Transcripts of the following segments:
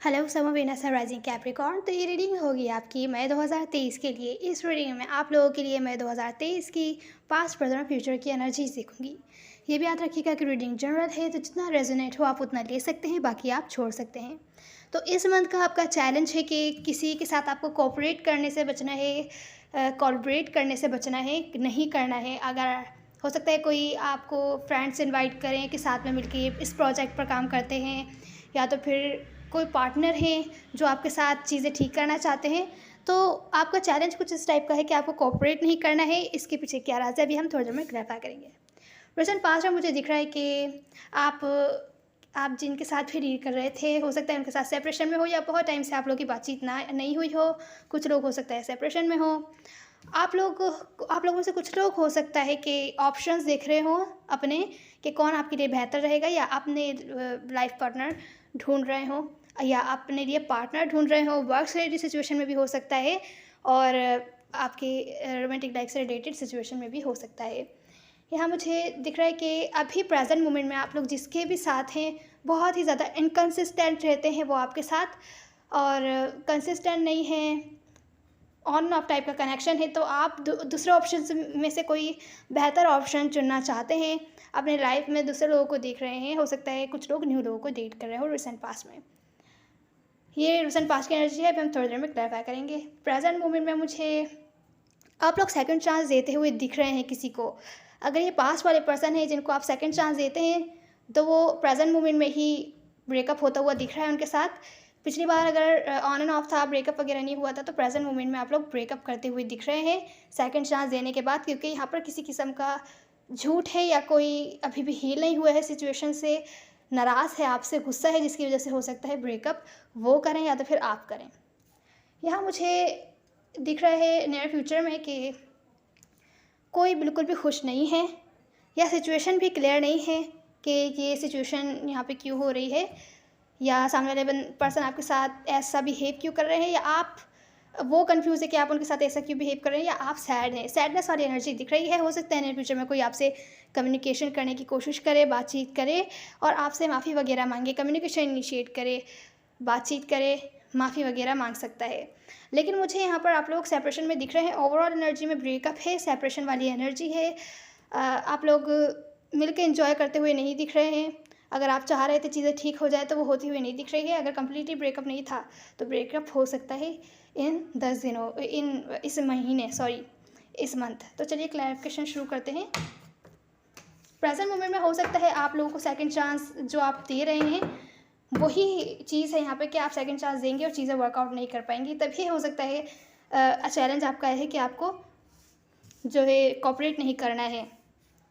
Hello समवेना rising Capricorn. तो ये reading होगी आपकी मई 2023 के लिए। इस रीडिंग में आप लोगों के लिए मई 2023 की पास्ट प्रेजेंट और फ्यूचर की एनर्जी सीखूंगी। ये भी याद रखिएगा कि रीडिंग जनरल है, तो जितना रेजोनेट हो आप उतना ले सकते हैं, बाकी आप छोड़ सकते हैं। तो इस मंथ का आपका चैलेंज है कि किसी के साथ आपको कोऑपरेट करने से बचना है, कोलैबोरेट करने से बचना है, नहीं करना है। अगर हो सकता है कोई आपको फ्रेंड्स इनवाइट करें कि साथ में मिलकर इस प्रोजेक्ट पर काम करते हैं, या तो फिर कोई पार्टनर हैं जो आपके साथ चीज़ें ठीक करना चाहते हैं। तो आपका चैलेंज कुछ इस टाइप का है कि आपको कोऑपरेट नहीं करना है। इसके पीछे क्या राज है, अभी हम थोड़ी देर में क्लैरिफाई करेंगे। प्रेजेंट पास्ट में मुझे दिख रहा है कि आप आप जिनके साथ भी डील कर रहे थे, हो सकता है उनके साथ सेपरेशन में हो, या बहुत टाइम से आप लोगों की बातचीत ना नहीं हुई हो। कुछ लोग हो सकता है सेपरेशन में हो। आप लोगों में से कुछ लोग हो सकता है कि ऑप्शंस देख रहे हो अपने, कि कौन आपके लिए बेहतर रहेगा, या अपने लाइफ पार्टनर ढूंढ रहे हो, या अपने लिए पार्टनर ढूंढ रहे हो। वर्क से रिलेटेड सिचुएशन में भी हो सकता है, और आपके रोमांटिक लाइफ से रिलेटेड सिचुएशन में भी हो सकता है। यहाँ मुझे दिख रहा है कि अभी प्रेजेंट मोमेंट में आप लोग जिसके भी साथ हैं, बहुत ही ज़्यादा इनकन्सिस्टेंट रहते हैं वो आपके साथ, और कंसिस्टेंट नहीं हैं। ऑन ऑफ टाइप का कनेक्शन है, तो आप दूसरे ऑप्शन में से कोई बेहतर ऑप्शन चुनना चाहते हैं। अपने लाइफ में दूसरे लोगों को देख रहे हैं, हो सकता है कुछ लोग न्यू लोगों को डेट कर रहे हो रिसेंट पास्ट में। ये रिसेंट पास्ट की एनर्जी है, अभी हम थोड़ी देर में क्लैरिफाई करेंगे। प्रेजेंट मोमेंट में मुझे आप लोग सेकंड चांस देते हुए दिख रहे हैं किसी को। अगर ये पास्ट वाले पर्सन है जिनको आप सेकंड चांस देते हैं, तो वो प्रेजेंट मोमेंट में ही ब्रेकअप होता हुआ दिख रहा है उनके साथ। पिछली बार अगर ऑन एंड ऑफ था, ब्रेकअप वगैरह नहीं हुआ था, तो प्रेजेंट मोमेंट में आप लोग ब्रेकअप करते हुए दिख रहे हैं सेकंड चांस देने के बाद, क्योंकि यहाँ पर किसी किस्म का झूठ है, या कोई अभी भी हील नहीं हुआ है सिचुएशन से, नाराज़ है आपसे, गुस्सा है, जिसकी वजह से हो सकता है ब्रेकअप वो करें या तो फिर आप करें। यहाँ मुझे दिख रहा है नियर फ्यूचर में कि कोई बिल्कुल भी खुश नहीं है, या सिचुएशन भी क्लियर नहीं है कि ये सिचुएशन यहाँ पे क्यों हो रही है, या सामने वाले पर्सन आपके साथ ऐसा बिहेव क्यों कर रहे हैं, या आप वो कंफ्यूज है कि आप उनके साथ ऐसा क्यों बिहेव कर रहे हैं, या आप सैड हैं। सैडनेस वाली एनर्जी दिख रही है। हो सकता है नियर फ्यूचर में कोई आपसे कम्युनिकेशन करने की कोशिश करे, बातचीत करे, और आपसे माफ़ी वगैरह मांगे, कम्युनिकेशन इनिशिएट करे, बातचीत करे, माफ़ी वगैरह मांग सकता है। लेकिन मुझे यहाँ पर आप लोग सेपरेशन में दिख रहे हैं। ओवरऑल एनर्जी में ब्रेकअप है, सेपरेशन वाली एनर्जी है। आप लोग मिल के इन्जॉय करते हुए नहीं दिख रहे हैं। अगर आप चाह रहे थे चीज़ें ठीक हो जाए, तो वो होती हुई नहीं दिख रही है। अगर कम्प्लीटली ब्रेकअप नहीं था, तो ब्रेकअप हो सकता है इन 10 दिनों, इस महीने, सॉरी इस मंथ। तो चलिए क्लैरिफिकेशन शुरू करते हैं। प्रेजेंट मोमेंट में हो सकता है आप लोगों को सेकंड चांस जो आप दे रहे हैं, वही चीज़ है यहाँ पे कि आप सेकंड चांस देंगे और चीज़ें वर्कआउट नहीं कर पाएंगी। तभी हो सकता है चैलेंज आपका है कि आपको जो है कोऑपरेट नहीं करना है।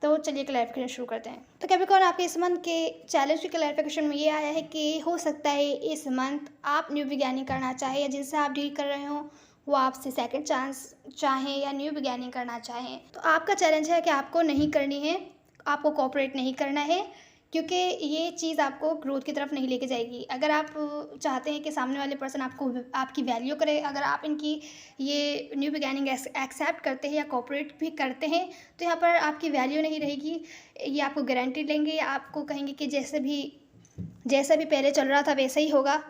तो चलिए क्लैरिफिकेशन शुरू करते हैं। तो कैप्रिकॉर्न, आपके इस मंथ के चैलेंज के क्लैरिफिकेशन में ये आया है कि हो सकता है इस मंथ आप न्यू बिगैनिंग करना चाहें, या जिनसे आप डील कर रहे हो वो आपसे सेकंड चांस चाहें या न्यू बिगैनिंग करना चाहें। तो आपका चैलेंज है कि आपको नहीं करनी है, आपको कोऑपरेट नहीं करना है, क्योंकि ये चीज़ आपको ग्रोथ की तरफ नहीं लेके जाएगी। अगर आप चाहते हैं कि सामने वाले पर्सन आपको आपकी वैल्यू करे, अगर आप इनकी ये न्यू बिगैनिंग एक्सेप्ट करते हैं या कोऑपरेट भी करते हैं, तो यहाँ पर आपकी वैल्यू नहीं रहेगी। ये आपको गारंटी लेंगे, या आपको कहेंगे कि जैसा भी पहले चल रहा था वैसा ही होगा,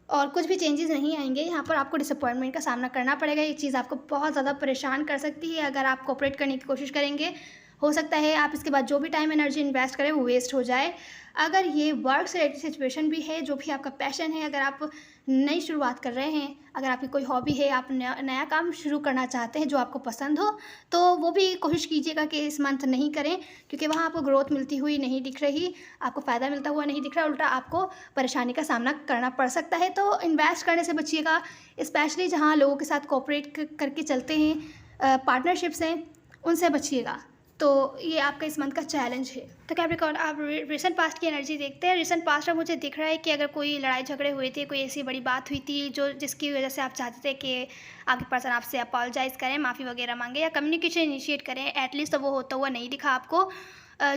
और कुछ भी चेंजेस नहीं आएंगे। यहाँ पर आपको डिसअपॉइंटमेंट का सामना करना पड़ेगा। ये चीज़ आपको बहुत ज़्यादा परेशान कर सकती है अगर आप कोऑपरेट करने की कोशिश करेंगे। हो सकता है आप इसके बाद जो भी टाइम एनर्जी इन्वेस्ट करें वो वेस्ट हो जाए। अगर ये वर्क से रिलेटेड सिचुएशन भी है, जो भी आपका पैशन है, अगर आप नई शुरुआत कर रहे हैं, अगर आपकी कोई हॉबी है, आप नया काम शुरू करना चाहते हैं जो आपको पसंद हो, तो वो भी कोशिश कीजिएगा कि इस मंथ नहीं करें, क्योंकि वहाँ आपको ग्रोथ मिलती हुई नहीं दिख रही, आपको फ़ायदा मिलता हुआ नहीं दिख रहा, उल्टा आपको परेशानी का सामना करना पड़ सकता है। तो इन्वेस्ट करने से बचिएगा, स्पेशली जहाँ लोगों के साथ कोऑपरेट करके चलते हैं, पार्टनरशिप्स हैं, उनसे बचिएगा। तो ये आपका इस मंथ का चैलेंज है। तो कैप्रिकॉर्न, आप रिसेंट पास्ट की एनर्जी देखते हैं। रिसेंट पास्ट में मुझे दिख रहा है कि अगर कोई लड़ाई झगड़े हुए थे, कोई ऐसी बड़ी बात हुई थी जो जिसकी वजह से आप चाहते थे कि आपके पर्सन आपसे अपोलोजाइज़ करें, माफ़ी वगैरह मांगे, या कम्युनिकेशन इनिशिएट करें, एटलीस्ट तो वो होता हुआ नहीं दिखा आपको।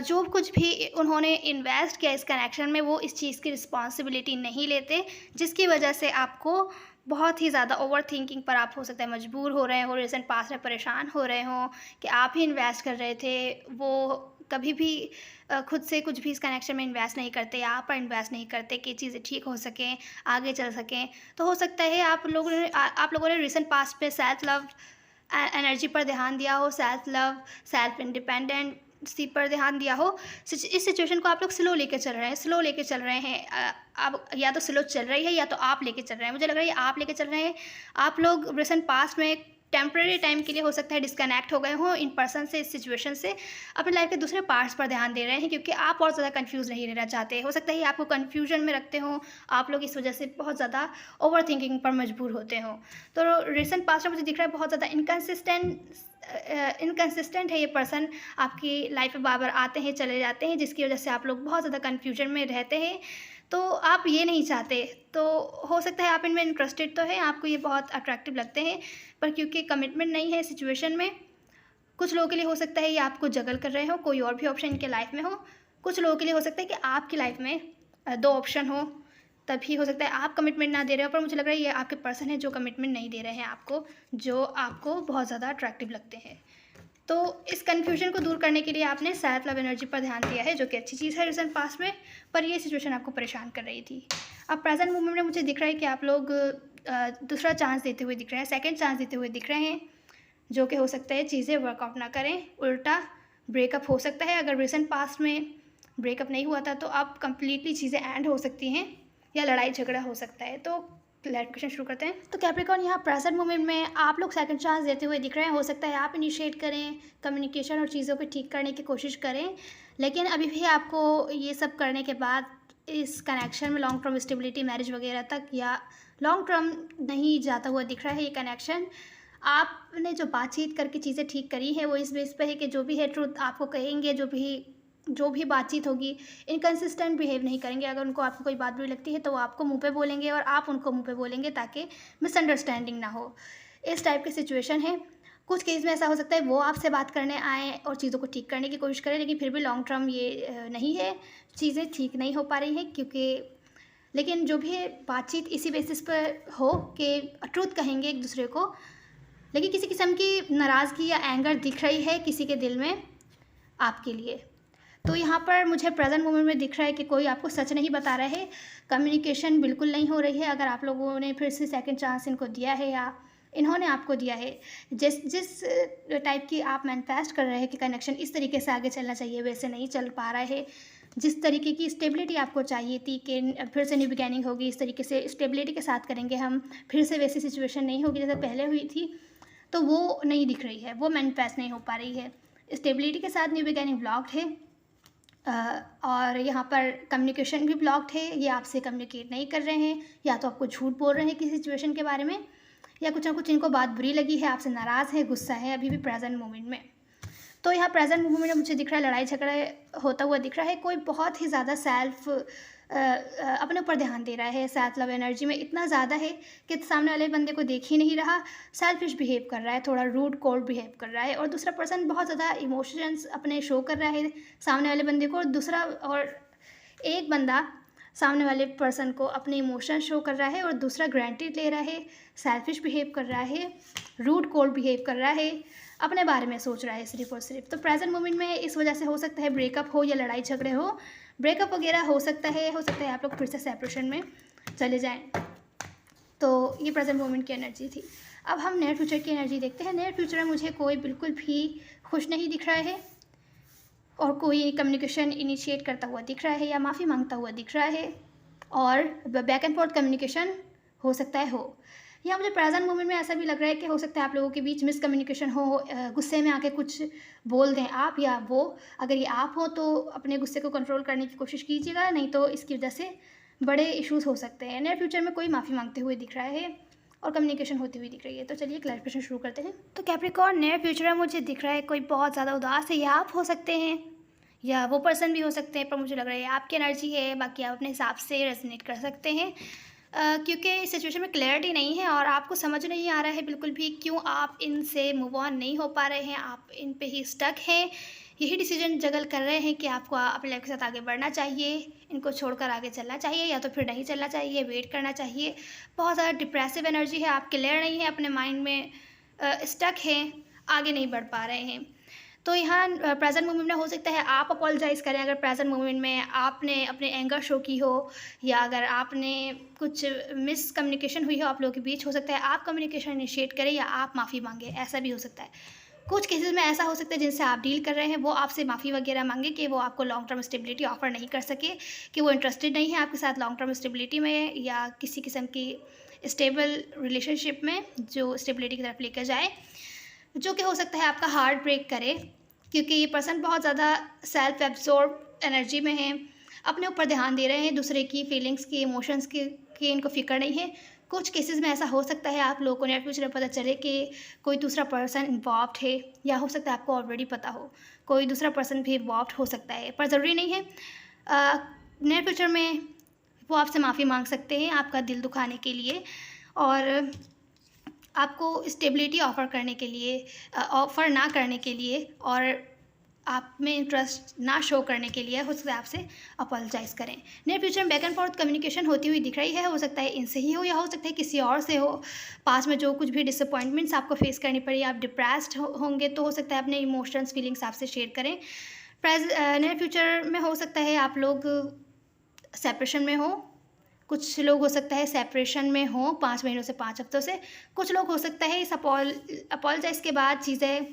जो कुछ भी उन्होंने इन्वेस्ट किया इस कनेक्शन में, वो इस चीज़ की रिस्पॉन्सिबिलिटी नहीं लेते, जिसकी वजह से आपको बहुत ही ज़्यादा ओवर थिंकिंग पर आप हो सकता है मजबूर हो रहे हो, रिसेंट पास्ट में परेशान हो रहे हो कि आप ही इन्वेस्ट कर रहे थे, वो कभी भी खुद से कुछ भी इस कनेक्शन में इन्वेस्ट नहीं करते या आप पर इन्वेस्ट नहीं करते कि चीज़ें ठीक हो सकें, आगे चल सकें। तो हो सकता है आप लोगों ने रिसेंट पास्ट में सेल्फ लव एनर्जी पर ध्यान दिया हो, सेल्फ लव, सेल्फ इंडिपेंडेंसी पर ध्यान दिया हो। इस सिचुएशन को आप लोग स्लो लेके चल रहे हैं। अब या तो स्लो चल रही है या तो आप लेके चल रहे हैं। मुझे लग रहा है ये आप लेके चल रहे हैं। आप लोग रिसेंट पास्ट में टेम्परेरी टाइम के लिए हो सकता है डिस्कनेक्ट हो गए हों इन पर्सन से, इस सिचुएशन से। अपने लाइफ के दूसरे पार्ट्स पर ध्यान दे रहे हैं क्योंकि आप और ज़्यादा कंफ्यूज नहीं रहना चाहते। हो सकता है ये आपको कन्फ्यूजन में रखते हों, आप लोग इस वजह से बहुत ज़्यादा ओवर थिंकिंग पर मजबूर होते हों। तो रिसेंट पास्ट में मुझे दिख रहा है बहुत ज़्यादा इनकंसिस्टेंट है ये पर्सन। आपकी लाइफ में बार-बार आते हैं, चले जाते हैं, जिसकी वजह से आप लोग बहुत ज़्यादा कन्फ्यूजन में रहते हैं। तो आप ये नहीं चाहते, तो हो सकता है आप इनमें इंटरेस्टेड तो हैं, आपको ये बहुत अट्रैक्टिव लगते हैं, पर क्योंकि कमिटमेंट नहीं है सिचुएशन में, कुछ लोगों के लिए हो सकता है ये आपको जगल कर रहे हो, कोई और भी ऑप्शन इनके लाइफ में हो। कुछ लोगों के लिए हो सकता है कि आपकी लाइफ में 2 ऑप्शन हो, तभी हो सकता है आप कमिटमेंट ना दे रहे हो, पर मुझे लग रहा है ये आपके पर्सन है जो कमिटमेंट नहीं दे रहे हैं आपको, जो आपको बहुत ज़्यादा अट्रैक्टिव लगते हैं। तो इस कन्फ्यूजन को दूर करने के लिए आपने सेल्फ लव एनर्जी पर ध्यान दिया है, जो कि अच्छी चीज़ है रिसेंट पास्ट में, पर ये सिचुएशन आपको परेशान कर रही थी। अब प्रेजेंट मोमेंट में मुझे दिख रहा है कि आप लोग दूसरा चांस देते हुए दिख रहे हैं, सेकंड चांस देते हुए दिख रहे हैं, जो कि हो सकता है चीज़ें वर्कआउट ना करें, उल्टा ब्रेकअप हो सकता है। अगर रिसेंट पास्ट में ब्रेकअप नहीं हुआ था तो अब कंप्लीटली चीज़ें एंड हो सकती हैं या लड़ाई झगड़ा हो सकता है। तो क्वेश्चन शुरू करते हैं। तो कैप्रिकॉर्न, यहाँ प्रेजेंट मोमेंट में आप लोग सेकंड चांस देते हुए दिख रहे हैं। हो सकता है आप इनिशिएट करें, कम्युनिकेशन और चीज़ों को ठीक करने की कोशिश करें, लेकिन अभी भी आपको ये सब करने के बाद इस कनेक्शन में लॉन्ग टर्म स्टेबिलिटी, मैरिज वगैरह तक या लॉन्ग टर्म नहीं जाता हुआ दिख रहा है ये कनेक्शन। आपने जो बातचीत करके चीज़ें ठीक करी हैं वो इस बेस पे है कि जो भी है ट्रुथ आपको कहेंगे, जो भी बातचीत होगी, इनकंसिस्टेंट बिहेव नहीं करेंगे। अगर उनको आपको कोई बात बुरी लगती है तो वो आपको मुंह पे बोलेंगे और आप उनको मुंह पे बोलेंगे, ताकि मिसअंडरस्टैंडिंग ना हो। इस टाइप की सिचुएशन है। कुछ केस में ऐसा हो सकता है वो आपसे बात करने आएँ और चीज़ों को ठीक करने की कोशिश करें, लेकिन फिर भी लॉन्ग टर्म ये नहीं है, चीज़ें ठीक नहीं हो पा रही हैं, लेकिन जो भी है बातचीत इसी बेसिस पर हो कि ट्रुथ कहेंगे एक दूसरे को, लेकिन किसी किस्म की नाराज़गी या एंगर दिख रही है किसी के दिल में आपके लिए। तो यहाँ पर मुझे प्रेजेंट मोमेंट में दिख रहा है कि कोई आपको सच नहीं बता रहा है, कम्युनिकेशन बिल्कुल नहीं हो रही है। अगर आप लोगों ने फिर से सेकंड चांस इनको दिया है या इन्होंने आपको दिया है, जिस टाइप की आप मैनिफेस्ट कर रहे हैं कि कनेक्शन इस तरीके से आगे चलना चाहिए, वैसे नहीं चल पा रहा है। जिस तरीके की स्टेबिलिटी आपको चाहिए थी कि फिर से न्यू बिगैनिंग होगी, इस तरीके से स्टेबिलिटी के साथ करेंगे हम, फिर से वैसी सिचुएशन नहीं होगी जैसे पहले हुई थी, तो वो नहीं दिख रही है, वो मैनिफेस्ट नहीं हो पा रही है। स्टेबिलिटी के साथ न्यू बिगैनिंग ब्लॉक्ड है, और यहाँ पर कम्युनिकेशन भी ब्लॉक्ड है। ये आपसे कम्युनिकेट नहीं कर रहे हैं, या तो आपको झूठ बोल रहे हैं किसी सिचुएशन के बारे में, या कुछ ना कुछ इनको बात बुरी लगी है, आपसे नाराज़ है, गुस्सा है अभी भी प्रेजेंट मोमेंट में। तो यहाँ प्रेजेंट मोमेंट में मुझे दिख रहा है लड़ाई झगड़ा होता हुआ दिख रहा है। कोई बहुत ही ज़्यादा अपने ऊपर ध्यान दे रहा है, सेल्फ लव एनर्जी में इतना ज़्यादा है कि सामने वाले बंदे को देख ही नहीं रहा, सेल्फिश बिहेव कर रहा है, थोड़ा रूड कोल्ड बिहेव कर रहा है, और दूसरा पर्सन बहुत ज़्यादा इमोशंस अपने शो कर रहा है सामने वाले बंदे को, और एक बंदा सामने वाले पर्सन को अपने इमोशन शो कर रहा है और दूसरा ग्रांटेड ले रहा है, सेल्फिश बिहेव कर रहा है, रूड कोल्ड बिहेव कर रहा है, अपने बारे में सोच रहा है सिर्फ और सिर्फ। तो प्रेजेंट मोमेंट में इस वजह से हो सकता है ब्रेकअप हो या लड़ाई झगड़े हो, ब्रेकअप वगैरह हो सकता है आप लोग फिर से सेपरेशन में चले जाएं। तो ये प्रेजेंट मोमेंट की एनर्जी थी। अब हम नियर फ्यूचर की एनर्जी देखते हैं। नियर फ्यूचर में मुझे कोई बिल्कुल भी खुश नहीं दिख रहा है, और कोई कम्युनिकेशन इनिशिएट करता हुआ दिख रहा है या माफ़ी मांगता हुआ दिख रहा है, और बैक एंड फोर्थ कम्युनिकेशन हो सकता है हो। या मुझे प्रेजेंट मोमेंट में ऐसा भी लग रहा है कि हो सकता है आप लोगों के बीच मिसकम्युनिकेशन हो, गुस्से में आके कुछ बोल दें आप या वो। अगर ये आप हो तो अपने गुस्से को कंट्रोल करने की कोशिश कीजिएगा, नहीं तो इसकी वजह से बड़े इश्यूज़ हो सकते हैं। नियर फ्यूचर में कोई माफ़ी मांगते हुए दिख रहा है और कम्युनिकेशन होती हुई दिख रही है। तो चलिए क्लैरिफिकेशन शुरू करते हैं। तो कैप्रिकॉर्न, नियर फ्यूचर में मुझे दिख रहा है कोई बहुत ज़्यादा उदास है, या आप हो सकते हैं या वो पर्सन भी हो सकते हैं, पर मुझे लग रहा है आपकी एनर्जी है। बाकी आप अपने हिसाब से रेजोनेट कर सकते हैं, क्योंकि इस सिचुएशन में क्लैरिटी नहीं है और आपको समझ नहीं आ रहा है बिल्कुल भी क्यों आप इनसे मूव ऑन नहीं हो पा रहे हैं, आप इन पे ही स्टक हैं। यही डिसीजन जगल कर रहे हैं कि आपको अपने लाइफ के साथ आगे बढ़ना चाहिए, इनको छोड़कर आगे चलना चाहिए, या तो फिर नहीं चलना चाहिए, वेट करना चाहिए। बहुत ज़्यादा डिप्रेसिव एनर्जी है, आप क्लियर नहीं है, अपने माइंड में स्टक हैं, आगे नहीं बढ़ पा रहे हैं। तो यहाँ प्रेजेंट मोमेंट में हो सकता है आप अपोलोजाइज़ करें अगर प्रेजेंट मोमेंट में आपने अपने एंगर शो की हो, या अगर आपने कुछ मिसकम्युनिकेशन हुई हो आप लोगों के बीच, हो सकता है आप कम्युनिकेशन इनिशिएट करें या आप माफ़ी मांगें, ऐसा भी हो सकता है। कुछ केसेस में ऐसा हो सकता है जिनसे आप डील कर रहे हैं वो आपसे माफ़ी वगैरह मांगे कि वो आपको लॉन्ग टर्म स्टेबिलिटी ऑफर नहीं कर सके, कि वो इंटरेस्टेड नहीं है आपके साथ लॉन्ग टर्म स्टेबिलिटी में या किसी किस्म की स्टेबल रिलेशनशिप में जो स्टेबिलिटी की तरफ लेकर जाए, जो कि हो सकता है आपका हार्ट ब्रेक करे, क्योंकि ये पर्सन बहुत ज़्यादा सेल्फ एब्जॉर्ब एनर्जी में है, अपने ऊपर ध्यान दे रहे हैं, दूसरे की फीलिंग्स की, इमोशंस की इनको फ़िक्र नहीं है। कुछ केसेस में ऐसा हो सकता है आप लोगों को नियर फ्यूचर में पता चले कि कोई दूसरा पर्सन इन्वॉल्व्ड है, या हो सकता है आपको ऑलरेडी पता हो कोई दूसरा पर्सन भी इन्वॉल्व्ड हो सकता है, पर ज़रूरी नहीं है। नियर फ्यूचर में वो आपसे माफ़ी मांग सकते हैं आपका दिल दुखाने के लिए, और आपको स्टेबिलिटी ऑफ़र करने के लिए, ऑफ़र ना करने के लिए, और आप में इंटरेस्ट ना शो करने के लिए हो सकता है आपसे अपोलोजाइज़ करें। नियर फ्यूचर में बैक एंड फोर्थ कम्युनिकेशन होती हुई दिख रही है, हो सकता है इनसे ही हो या हो सकता है किसी और से हो। पास में जो कुछ भी डिसअपॉइंटमेंट्स आपको फेस करनी पड़ी, आप डिप्रेस्ड होंगे तो हो सकता है अपने इमोशंस फीलिंग्स आपसे शेयर करें। नियर फ्यूचर में हो सकता है आप लोग सेपरेशन में हो, कुछ लोग हो सकता है सेपरेशन में हो 5 महीनों से 5 हफ्तों से, कुछ लोग हो सकता है इस अपोलोजाइज़ के बाद चीज़ें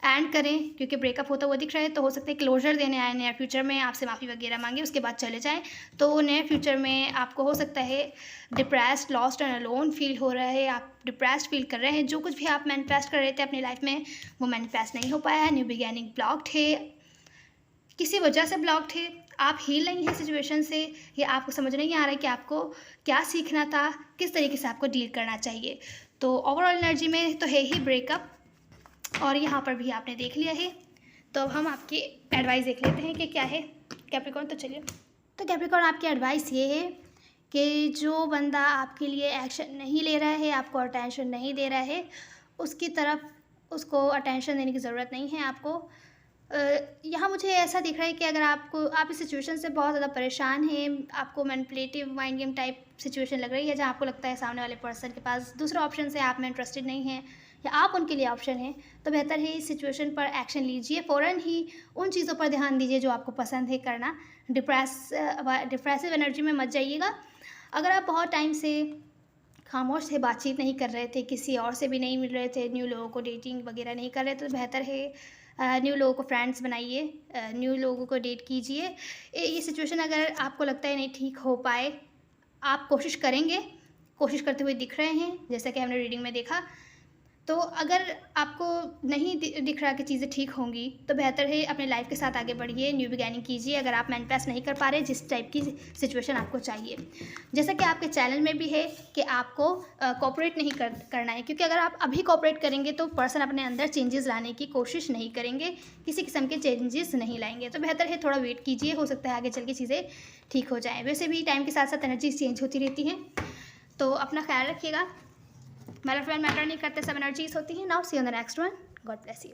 एंड करें, क्योंकि ब्रेकअप होता हुआ दिख रहा है तो हो सकता है क्लोजर देने आए नियर फ्यूचर में, आपसे माफ़ी वगैरह मांगे उसके बाद चले जाएं। तो नियर फ्यूचर में आपको हो सकता है depressed, lost and alone feel हो रहा है, आप डिप्रेस्ड फील कर रहे हैं, जो कुछ भी आप मैनिफेस्ट कर रहे थे अपनी लाइफ में वो मैनिफेस्ट नहीं हो पाया है, न्यू बिगैनिंग ब्लॉक्ड है, किसी वजह से ब्लॉक्ड है, आप हील नहीं है सिचुएशन से, या आपको समझ नहीं आ रहा है कि आपको क्या सीखना था, किस तरीके से आपको डील करना चाहिए। तो ओवरऑल एनर्जी में तो है ही ब्रेकअप, और यहाँ पर भी आपने देख लिया है। तो अब हम आपकी एडवाइस देख लेते हैं कि क्या है कैप्रिकॉर्न। तो चलिए, तो कैप्रिकॉर्न आपकी एडवाइस ये है कि जो बंदा आपके लिए एक्शन नहीं ले रहा है, आपको अटेंशन नहीं दे रहा है, उसकी तरफ उसको अटेंशन देने की ज़रूरत नहीं है आपको। यहाँ मुझे ऐसा दिख रहा है कि अगर आप इस सिचुएशन से बहुत ज़्यादा परेशान हैं, आपको manipulative mind game type situation लग रही है, जहाँ आपको लगता है सामने वाले पर्सन के पास दूसरा ऑप्शन है, आप में इंटरेस्टेड नहीं हैं या आप उनके लिए ऑप्शन हैं, तो बेहतर है इस सिचुएशन पर एक्शन लीजिए, फ़ौरन ही उन चीज़ों पर ध्यान दीजिए जो आपको पसंद है करना। डिप्रेसिव एनर्जी में मत जाइएगा। अगर आप बहुत टाइम से खामोश थे, बातचीत नहीं कर रहे थे, किसी और से भी नहीं मिल रहे थे, न्यू लोगों को डेटिंग वगैरह नहीं कर रहे थे, तो बेहतर है न्यू लोगों को फ्रेंड्स बनाइए, न्यू लोगों को डेट कीजिए। ये सिचुएशन अगर आपको लगता है नहीं ठीक हो पाए, आप कोशिश करेंगे, कोशिश करते हुए दिख रहे हैं जैसा कि हमने रीडिंग में देखा। तो अगर आपको नहीं दिख रहा कि चीज़ें ठीक होंगी, तो बेहतर है अपने लाइफ के साथ आगे बढ़िए, न्यू बिगैनिंग कीजिए। अगर आप मैनिफेस्ट नहीं कर पा रहे जिस टाइप की सिचुएशन आपको चाहिए, जैसा कि आपके चैनल में भी है कि आपको कोऑपरेट नहीं करना है, क्योंकि अगर आप अभी कोऑपरेट करेंगे तो पर्सन अपने अंदर चेंजेस लाने की कोशिश नहीं करेंगे, किसी किस्म के चेंजेस नहीं लाएंगे। तो बेहतर है थोड़ा वेट कीजिए, हो सकता है आगे चल के चीज़ें ठीक हो जाएँ। वैसे भी टाइम के साथ साथ एनर्जीज चेंज होती रहती हैं, तो अपना ख्याल रखिएगा। मैटर फ्रेंड मैटर नहीं करते, सब एनर्जीज होती हैं। Now see on the next one. God bless you.